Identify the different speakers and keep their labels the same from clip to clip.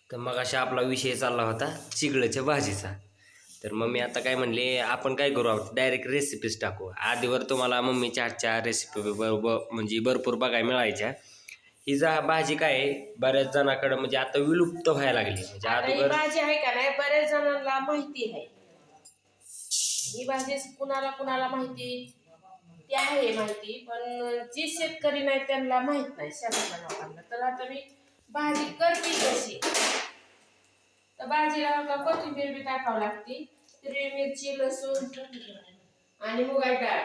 Speaker 1: तर मग अशा आपला विषय चालला होता चिगळच्या भाजीचा. तर मम्मी आता काय म्हणले आपण काय करू डायरेक्ट रेसिपीज टाकू. आधीवर तुम्हाला मम्मीच्या हातच्या रेसिपी बरोबर म्हणजे भरपूर बघायला मिळायच्या. ही जा भाजी काय आहे, बऱ्याच जणांकडे म्हणजे आता विलुप्त व्हायला लागली. म्हणजे
Speaker 2: आता ही
Speaker 1: अगोदर
Speaker 2: भाजी आहे का नाही बऱ्याच जणांना माहिती आहे. ही भाजी कुणाला कुणाला माहिती ती आहे माहिती, पण जे शेतकरी नाही त्यांना माहित नाही शेतातल्या लोकांना. तर आता मी भाजी करते कशी, तर भाजीला का कोथिंबीर बी टाकावं लागते, हिरवी मिरची लसूण आणि मुगाची डाळ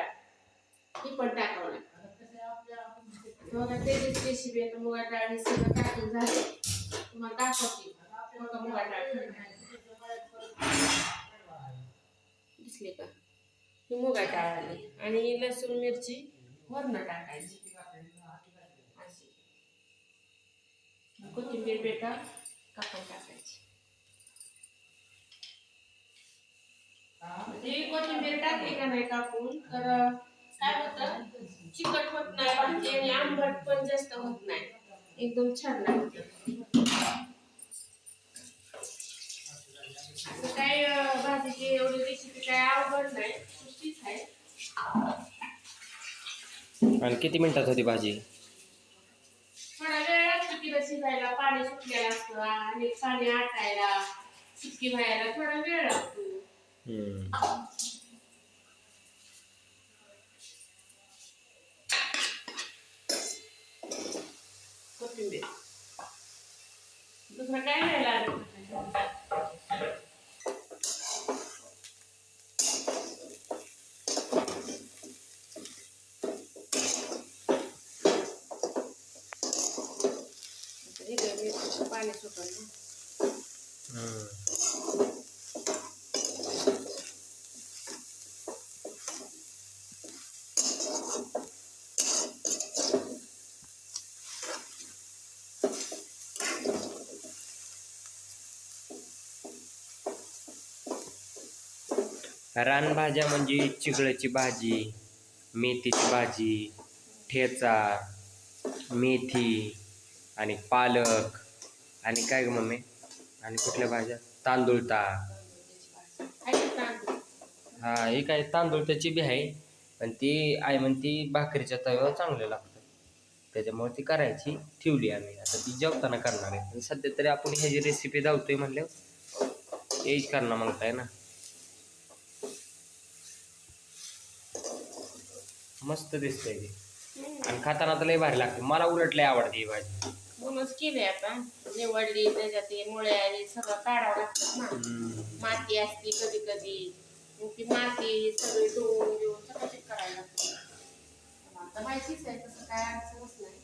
Speaker 2: ही पण टाकावं लागते. बघा त्याचीच रेसिपी आहे. मुगाची डाळ हे सगळं टाकून झाले तुम्हाला दाखवते. बघा मुगाची डाळ दिसले का, ही मुगाची डाळ आली आणि लसूण मिरची वरण टाकायची अशी, कोथिंबीर बेटा कापून टाकायची. म्हणजे कोथिंबीर टाकली का नाही कापून तर काय होतं, चिकट होत नाही भाजी आणि आंबट पण जास्त होत नाही, एकदम छान लागते. काय भाजीची एवढी रेसिपी काय अवघड नाही, सुट्टीच आहे.
Speaker 1: आणि किती मिनिटात होती भाजी?
Speaker 2: थोडा वेळ लागतो तिला शिजायला, पाणी सुटलेलं असतं आणि पाणी आटायला सुटकी व्हायला थोडा वेळ लागतो. कोथिंबीर दुसरं काय नाही लागत. पाणी सुटलं
Speaker 1: रानभाज्या म्हणजे चिगळची भाजी, मेथीची भाजी, ठेचा, मेथी आणि पालक आणि काय ग मम्मी, आणि कुठल्या भाज्या, तांदूळता. हा हे काय तांदूळताची बी आहे, पण ती आई म्हणती भाकरीच्या तव्यावर चांगलं लागतं, त्याच्यामुळे ती करायची ठेवली आम्ही. आता ती जेवताना करणार आहे. आणि सध्या तरी आपण ह्याची रेसिपी धावतोय म्हणल्यावर हेच करणार म्हणताय ना. मस्त दिसतंय ती आणि खाताना तर लय भारी लागते. मला उलट लय आवडते ही भाजी.
Speaker 2: म्हणूनच केली आता, निवडली. त्याच्यात ते मुळे आणि सगळं काढावं लागतं ना, माती असते कधी कधी, मग ती माती सगळी धुवून घेऊन सगळं करायला लागतं. आता माहितीच आहे तसं काय अडचणच नाही.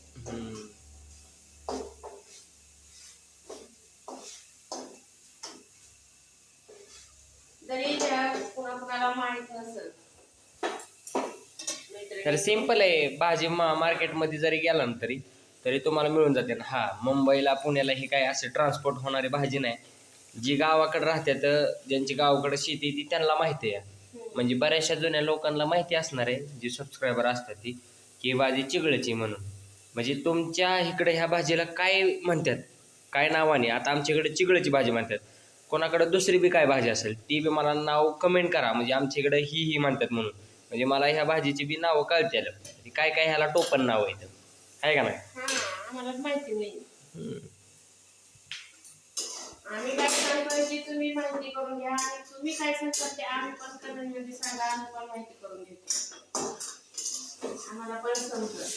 Speaker 2: जरी कुणाला माहित नसेल
Speaker 1: तर सिंपल आहे भाजी. मार्केटमध्ये जरी गेला ना तरी तरी तुम्हाला मिळून जाते ना. हा मुंबईला पुण्याला ही काय असं ट्रान्सपोर्ट होणारी भाजी नाही. जी गावाकडे राहतात, ज्यांची गावाकडे शेती ती त्यांना माहिती आहे. म्हणजे बऱ्याचशा जुन्या लोकांना माहिती असणार आहे, जी सबस्क्रायबर असतात ती, की भाजी चिगळची म्हणून. म्हणजे तुमच्या इकडे ह्या भाजीला काय म्हणतात, काय नावाने. आता आमच्याकडे चिगळची भाजी म्हणतात, कोणाकडे दुसरी बी काय भाजी असेल ती बी मला नाव कमेंट करा. म्हणजे आमच्या इकडे ही म्हणतात म्हणून, म्हणजे मला ह्या भाजीची बी नावं कळतील. काय काय ह्याला टोपण नाव आहे का नाही.
Speaker 2: आम्हाला माहिती नाही. आम्ही काय सांगतोय की तुम्ही माहिती करून घ्या, आणि तुम्ही काय सांगता ते आम्ही पण कमेंट मध्ये सांगा, आम्ही पण माहिती करून घेतो, आम्हाला पण समजेल.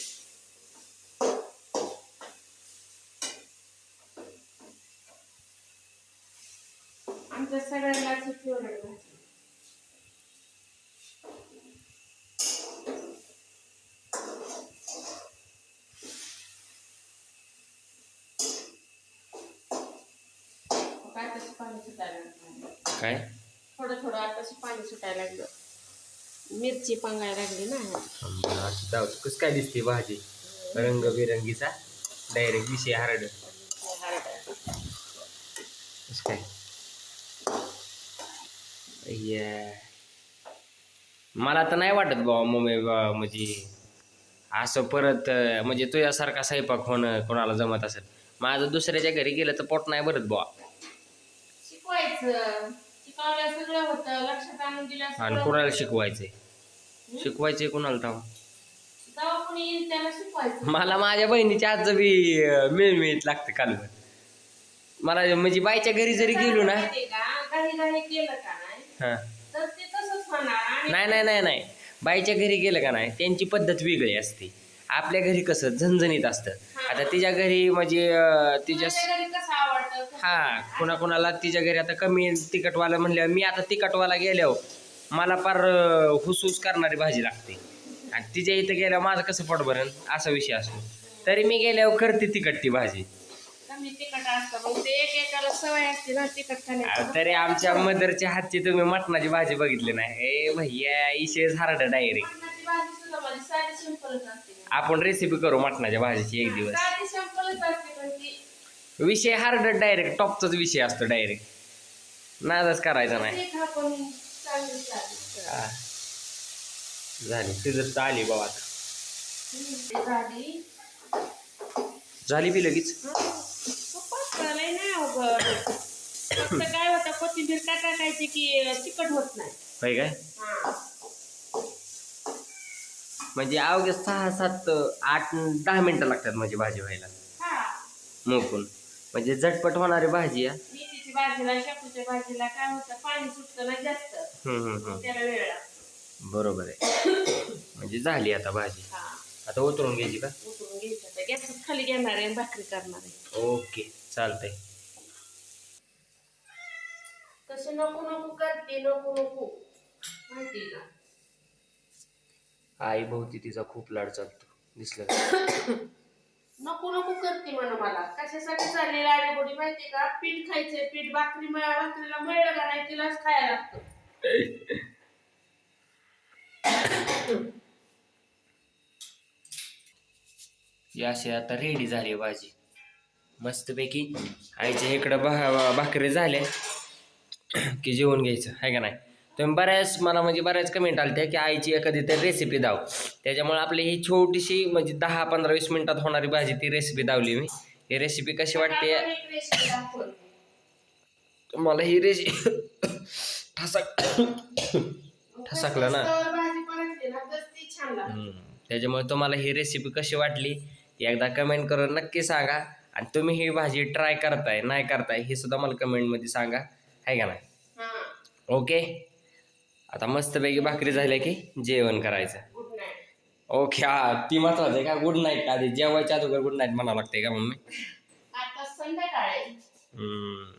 Speaker 2: आमच्या सगळ्यांनाच फेवरेट भाजी. आताशी पाणी सुटायला लागलं,
Speaker 1: काय
Speaker 2: थोडं थोडं आताशी पाणी सुटायला लागलं, मिरची पांगायला लागली ना.
Speaker 1: कसं काय दिसते भाजी रंगबिरंगीचा, डायरेक्ट विषय हरड. कसं काय मला तर नाही वाटत बाबा मम्मी म्हणजे असं परत म्हणजे तुझ्यासारखा स्वयंपाक होणं कोणाला जमत असेल. माझं दुसऱ्याच्या घरी गेलं तर पोट नाही भरत बुवा.
Speaker 2: शिकवायचं, शिकवलं सगळं होतं, लक्षात आणून दिलं
Speaker 1: आणि
Speaker 2: सगळं
Speaker 1: कुणाला
Speaker 2: होतं.
Speaker 1: शिकवायचंय? शिकवायचंय कुणाला तेव्हा?
Speaker 2: जेव्हा कोणी येईल त्याला शिकवायचं.
Speaker 1: मला माझ्या बहिणीच्या आजचं बी मिळमिळीत लागतं कालवण. मला म्हणजे बाईच्या घरी जरी गेलो ना,
Speaker 2: माहितीये का, काही काही केलं का नाही
Speaker 1: हा
Speaker 2: तर ते तसंच होणार. आणि
Speaker 1: नाही नाही नाही नाही, बाईच्या घरी गेलं का नाही त्यांची पद्धत वेगळी असते. आपल्या घरी कसं झणझणीत असतं. आता तिच्या घरी म्हणजे तिच्या
Speaker 2: माझ्या घरी कसं आवडतं कसं
Speaker 1: हा
Speaker 2: नाही.
Speaker 1: कुणाकुणाला तिच्या घरी आता कमी तिखटवाला म्हणल्यावर मी आता तिखटवाला गेल्यावर मला फार हुसहुस करणारी भाजी लागते. आणि तिच्या इथं गेल्यावर माझं कसं पोट भरण असा विषय असतो. तरी मी गेल्यावर करते तिखट ती भाजी.
Speaker 2: कमी तिखट असतं मग ते एकेकाला सवय असते ना तिखट खाण्याची.
Speaker 1: तरी आमच्या मदरच्या हातची तुम्ही मटणाची भाजी बघितली नाही. ए भैया इशेच हार्ड डायरेक्ट.
Speaker 2: मटणाची भाजी सुद्धा माझी साधी सिंपलच असते.
Speaker 1: आपण रेसिपी करू मटणाच्या भाजीची एक दिवस.
Speaker 2: साधी सिंपलच असते पण ती
Speaker 1: विषय हार्ड डायरेक्ट टॉपचाच विषय असतो डायरेक्ट. नादच करायचा नाही.
Speaker 2: ते खा पण चांगली झाली.
Speaker 1: हा. झाली तिथं आली बाबा आता.
Speaker 2: झाली.
Speaker 1: झाली बी लगेच.
Speaker 2: लय नाही अवघड. फक्त काय होतं कोथिंबीर का टाकायची की तिखट होत नाही.
Speaker 1: होय काय?
Speaker 2: हा.
Speaker 1: म्हणजे अवघ्या 6, 7, 8, 10 मिनिटं लागतात म्हणजे भाजी व्हायला
Speaker 2: हा.
Speaker 1: मोकून. म्हणजे झटपट होणारी भाजी आहे.
Speaker 2: मेथीची भाजीला शेपूच्या भाजीला काय होतं पाणी सुटतं ना जास्त. त्याला वेळ लागतो.
Speaker 1: बरोबर आहे. म्हणजे झाली आता भाजी.
Speaker 2: हा.
Speaker 1: आता उतरून घ्यायची का?
Speaker 2: उकळून घ्यायचं आता गॅसच खाली घेणार आहे आणि भाकरी करणार आहे.
Speaker 1: ओके चालतंय.
Speaker 2: तसे नको नको करते नको नको माहिती का.
Speaker 1: आई भोवती तिचा खूप लाड चालतो दिसलं का?
Speaker 2: नको नको करते म्हणा मला कशासाठी चालली लाडीगोडी माहिती का. पीठ खायचंय पीठ भाकरीला मळलं का नाही तिलाच खायला लागतं.
Speaker 1: ही अशी आता रेडी झाली भाजी मस्तपैकी. आईच्या इकडं भाकरी झाल्या की जेवून घ्यायचं आहे का नाही. तुम्ही बऱ्याच कमेंट आल्या की आईची एखादी तरी रेसिपी दाव. त्याच्यामुळे आपली ही छोटीशी म्हणजे 10, 15, 20 मिनिटात होणारी भाजी ती रेसिपी दावली मी. ही रेसिपी कशी वाटते
Speaker 2: आता एक रेसिपी दाखवते.
Speaker 1: तुम्हाला? ही रेसिपी ठसकलं ना.
Speaker 2: कशावर भाजी बनवते ना तर ती छान लागते.
Speaker 1: त्याच्यामुळे तुम्हाला ही रेसिपी कशी वाटली ती एकदा कमेंट करून नक्की सांगा. आणि तुम्ही ही भाजी ट्राय करताय नाही करताय हे सुद्धा मला कमेंटमध्ये सांगा आहे का नाही.
Speaker 2: हा.
Speaker 1: ओके. आता मस्तपैकी भाकरी झाल्या की जेवण करायचं.
Speaker 2: Good night.
Speaker 1: ओके. हा ती महत्वाचं आहे का? गुड नाईट आधी जेवायच्या अगोदर गुड नाईट म्हणावं लागतंय का मम्मी?
Speaker 2: आता संध्याकाळी
Speaker 1: हम्म.